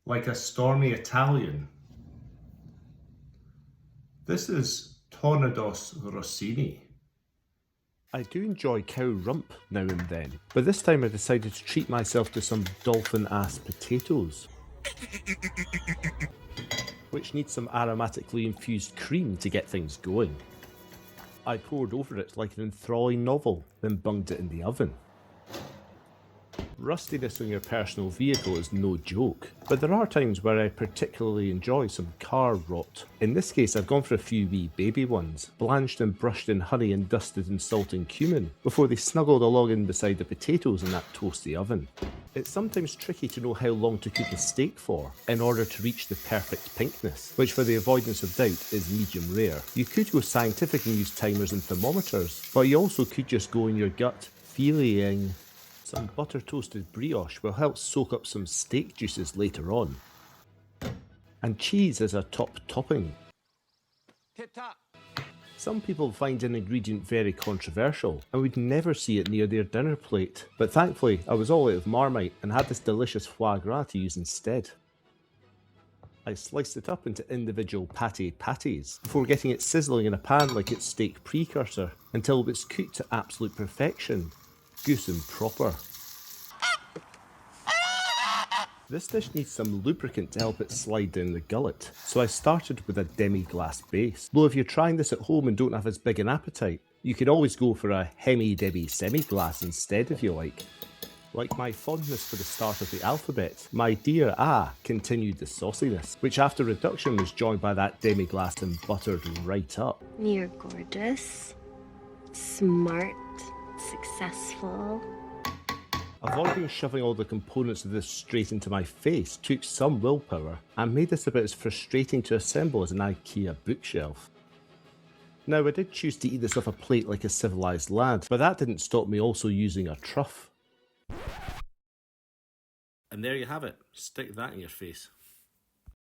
like a stormy Italian. This is Tournedos Rossini. I do enjoy cow rump now and then, but this time I decided to treat myself to some dolphin-ass potatoes, which need some aromatically infused cream to get things going. I poured over it like an enthralling novel, then bunged it in the oven. Rustiness on your personal vehicle is no joke, but there are times where I particularly enjoy some car rot. In this case I've gone for a few wee baby ones, blanched and brushed in honey and dusted in salt and cumin, before they snuggled along in beside the potatoes in that toasty oven. It's sometimes tricky to know how long to cook a steak for, in order to reach the perfect pinkness, which for the avoidance of doubt is medium rare. You could go scientific and use timers and thermometers, but you also could just go in your gut, feeling. Some butter toasted brioche will help soak up some steak juices later on. And cheese as a top topping. Tip-top. Some people find an ingredient very controversial and would never see it near their dinner plate, but thankfully I was all out of Marmite and had this delicious foie gras to use instead. I sliced it up into individual pate patties before getting it sizzling in a pan like its steak precursor until it was cooked to absolute perfection. Goose and proper. This dish needs some lubricant to help it slide down the gullet, so I started with a demi-glace base. Though if you're trying this at home and don't have as big an appetite, you could always go for a hemi-demi semi-glace instead if you like. Like my fondness for the start of the alphabet, my dear continued the sauciness, which after reduction was joined by that demi-glace and buttered right up. You're gorgeous, smart, successful. Avoiding shoving all the components of this straight into my face took some willpower and made this about as frustrating to assemble as an IKEA bookshelf. Now I did choose to eat this off a plate like a civilised lad, but that didn't stop me also using a truffle. And there you have it, stick that in your face.